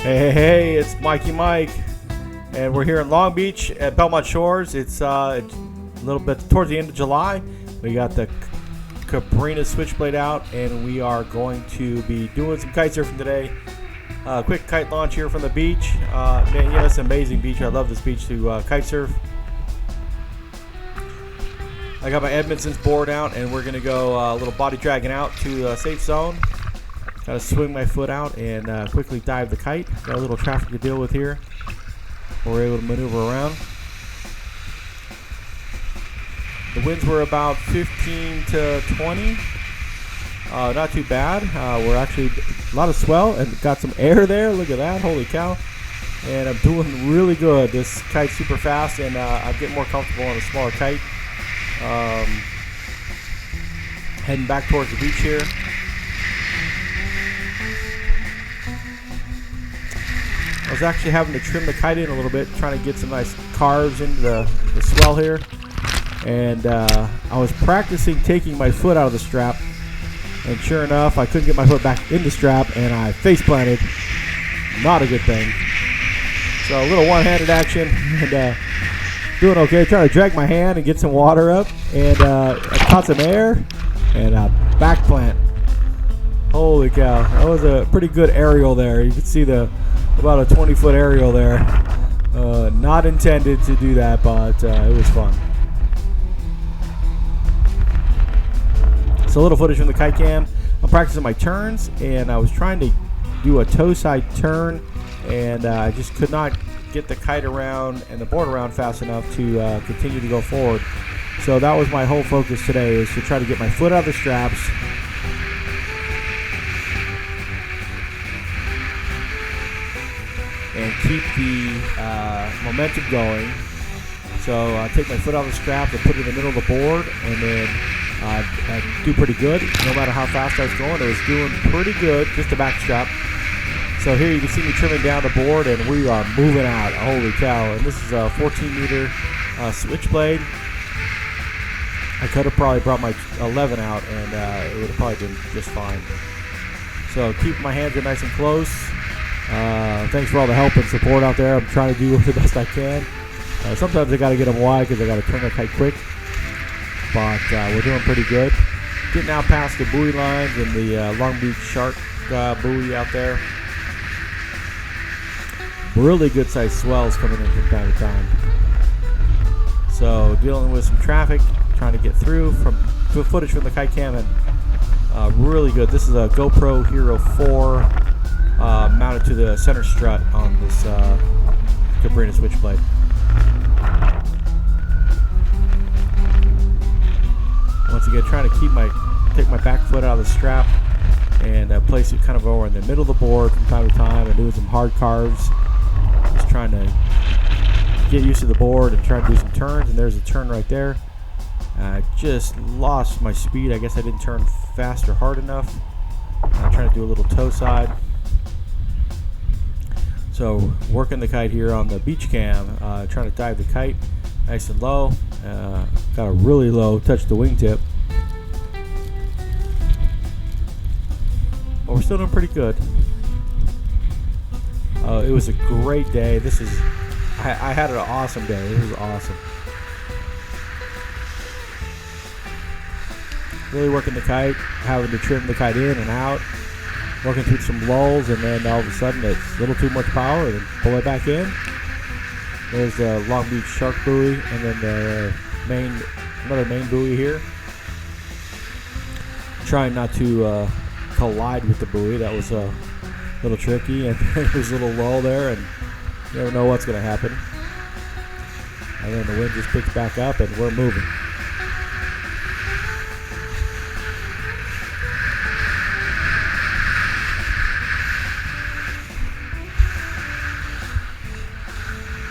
Hey, it's Mikey Mike, and we're here in Long Beach at Belmont Shores. It's a little bit towards the end of July. We got the Cabrinha Switchblade out, and we are going to be doing some kite surfing today. Quick kite launch here from the beach. Man, yeah, it's an amazing beach. I love this beach to kite surf. I got my Amundson's board out, and we're going to go a little body dragging out to a safe zone. Got to swing my foot out and quickly dive the kite. Got a little traffic to deal with here. We're able to maneuver around. The winds were about 15 to 20. Not too bad. We're actually a lot of swell and got some air there. Look at that. Holy cow. And I'm doing really good. This kite's super fast, and I'm getting more comfortable on a smaller kite. Heading back towards the beach here. I was actually having to trim the kite in a little bit, trying to get some nice carves into the swell here. And I was practicing taking my foot out of the strap. And sure enough, I couldn't get my foot back in the strap, and I face planted. Not a good thing. So a little one-handed action, and doing okay. Trying to drag my hand and get some water up, and I caught some air, and back plant. Holy cow! That was a pretty good aerial there. You can see about a 20-foot aerial there. Not intended to do that, but it was fun. So a little footage from the kite cam. I'm practicing my turns, and I was trying to do a toe side turn, and I just could not get the kite around and the board around fast enough to continue to go forward. So that was my whole focus today, is to try to get my foot out of the straps and keep the momentum going. So I take my foot out of the strap and put it in the middle of the board, and then I do pretty good. No matter how fast I was going, I was doing pretty good, just a back strap. So here you can see me trimming down the board, and we are moving out. Holy cow. And this is a 14-meter switchblade. I could have probably brought my 11 out, and it would have probably been just fine. So keep my hands in nice and close. Thanks for all the help and support out there. I'm trying to do the best I can. Sometimes I got to get them wide because I got to turn the kite quick. But we're doing pretty good. Getting out past the buoy lines and the Long Beach Shark buoy out there. Really good sized swells coming in from time to time. So dealing with some traffic, trying to get through from footage from the kite cam, and really good. This is a GoPro Hero 4 mounted to the center strut on this Cabrinha Switchblade. Once again, trying to take my back foot out of the strap and place it kind of over in the middle of the board from time to time, and doing some hard carves. Just trying to get used to the board and trying to do some turns, and there's a turn right there. I just lost my speed. I guess I didn't turn fast or hard enough. I'm trying to do a little toe side. So working the kite here on the beach cam, trying to dive the kite nice and low. Got a really low touch the wingtip. But we're still doing pretty good. It was a great day. I had an awesome day. This was awesome. Really working the kite, having to trim the kite in and out, working through some lulls, and then all of a sudden it's a little too much power, and then pull it back in. There's the Long Beach Shark buoy, and then another main buoy here. Trying not to collide with the buoy. That was a little tricky, and there's a little lull there, and you never know what's going to happen. And then the wind just picks back up, and we're moving.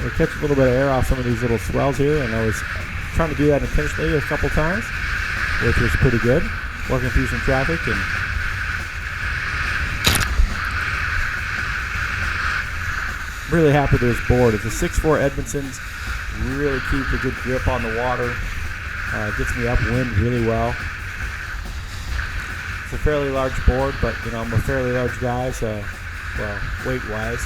We catch a little bit of air off some of these little swells here, and I was trying to do that intentionally a couple times, which was pretty good. Working through some traffic, and really happy with this board. It's a 6'4" Amundson's. Really keeps a good grip on the water. Gets me upwind really well. It's a fairly large board, but I'm a fairly large guy, so well, weight-wise.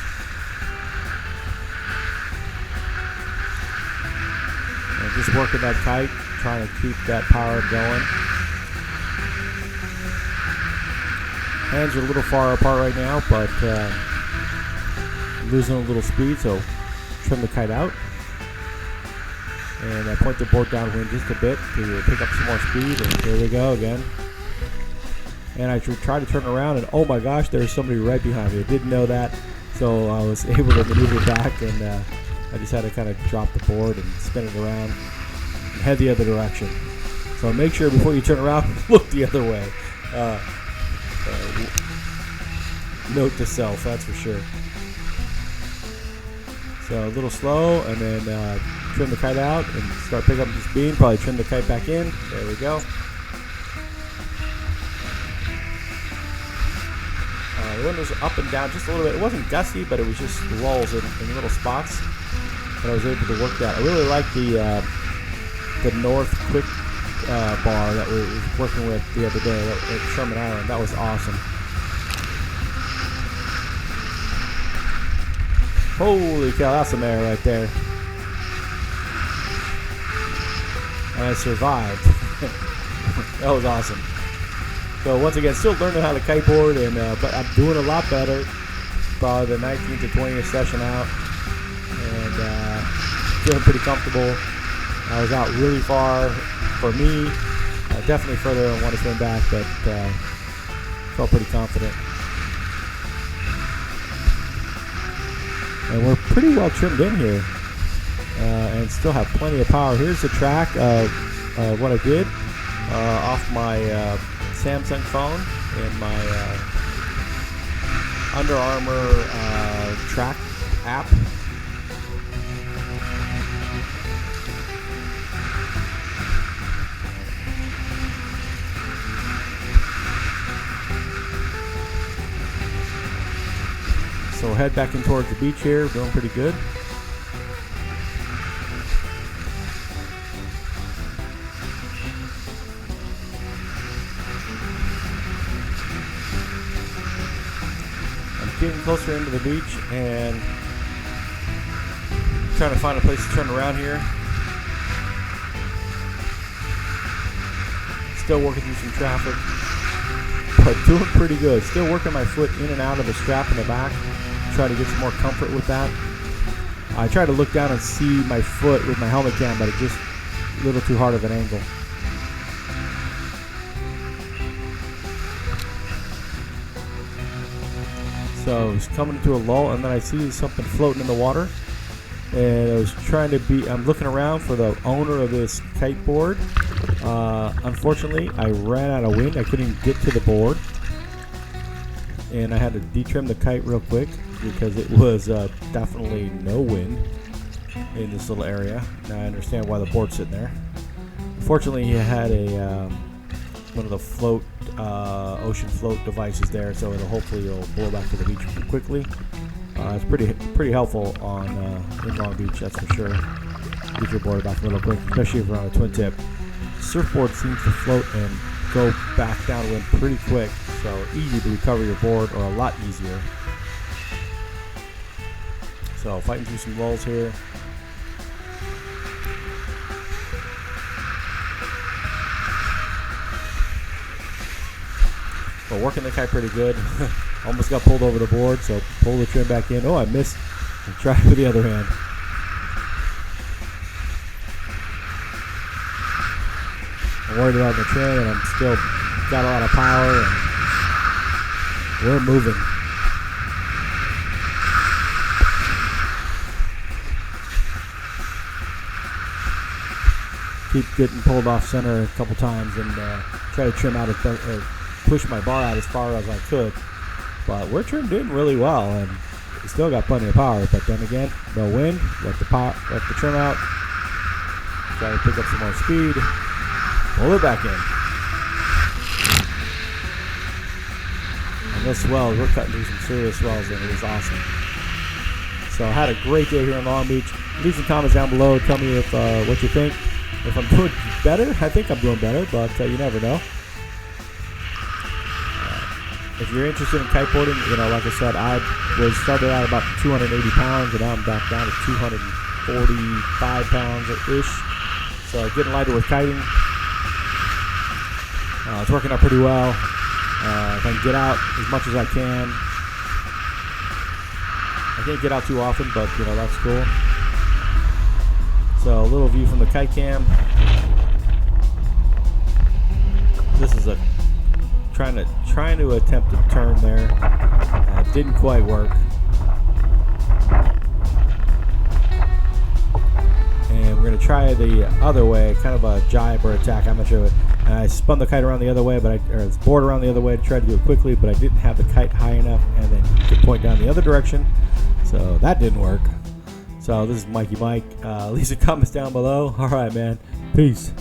And just working that kite, trying to keep that power going. Hands are a little far apart right now, but losing a little speed, so trim the kite out. And I point the board downwind just a bit to pick up some more speed, and there we go again. And I try to turn around, and oh my gosh, there's somebody right behind me. I didn't know that, so I was able to maneuver back, and I just had to kind of drop the board and spin it around and head the other direction. So make sure before you turn around, look the other way. Note to self, that's for sure. So a little slow, and then trim the kite out and start picking up the speed. Probably trim the kite back in. There we go. The wind was up and down just a little bit. It wasn't gusty, but it was just lulls in little spots. But I was able to work that. I really like the North Quick bar that we were working with the other day at Sherman Island. That was awesome. Holy cow, that's some air right there. And I survived. That was awesome. So once again, still learning how to kiteboard, and but I'm doing a lot better. Probably the 19th to 20th session out, and feeling pretty comfortable. I was out really far for me. Definitely further than I want to swim back, but felt pretty confident. And we're pretty well trimmed in here, and still have plenty of power. Here's the track of what I did off my Samsung phone and my Under Armour track app. So we'll head back in towards the beach here, doing pretty good. I'm getting closer into the beach and trying to find a place to turn around here. Still working through some traffic, but doing pretty good. Still working my foot in and out of the strap in the back. Try to get some more comfort with that. I try to look down and see my foot with my helmet cam, but it's just a little too hard of an angle. So it's coming into a lull, and then I see something floating in the water, and I was trying to I'm looking around for the owner of this kiteboard. Unfortunately, I ran out of wind. I couldn't get to the board, and I had to detrim the kite real quick because it was definitely no wind in this little area. Now I understand why the board's sitting there. Fortunately, he had a one of the float ocean float devices there, so hopefully it'll blow back to the beach pretty quickly. It's pretty helpful on in Long Beach, that's for sure. Get your board back a little quick, especially if you're on a twin tip. Surfboard seems to float and go back downwind pretty quick, so easy to recover your board, or a lot easier. So fighting through some lulls here. But working the kite pretty good. Almost got pulled over the board, so pull the trim back in. Oh, I missed. I'll try it with the other hand. I'm worried about the trim, and I'm still got a lot of power, and we're moving. Keep getting pulled off center a couple times, and try to trim out push my bar out as far as I could. But we're trimmed in really well, and we still got plenty of power. But then again, no wind. Let the trim out. Try to pick up some more speed. Pull it back in. And those swells, we're cutting through some serious swells, and it was awesome. So I had a great day here in Long Beach. Leave some comments down below. Tell me if what you think. If I'm doing better, I think I'm doing better, but you never know. if you're interested in kiteboarding, you know, like I said, I was started out about 280 pounds, and now I'm back down to 245 pounds ish. So getting lighter with kiting. It's working out pretty well. If I can get out as much as I can. I can't get out too often, but you know, that's cool. So a little view from the kite cam. This is a trying to attempt to turn there. Didn't quite work. And we're gonna try the other way, kind of a jibe or attack. I'm not sure. And I spun the kite around the other way, or the board around the other way to try to do it quickly, but I didn't have the kite high enough, and then to point down the other direction. So that didn't work. So this is Mikey Mike. Leave some comments down below. All right, man. Peace.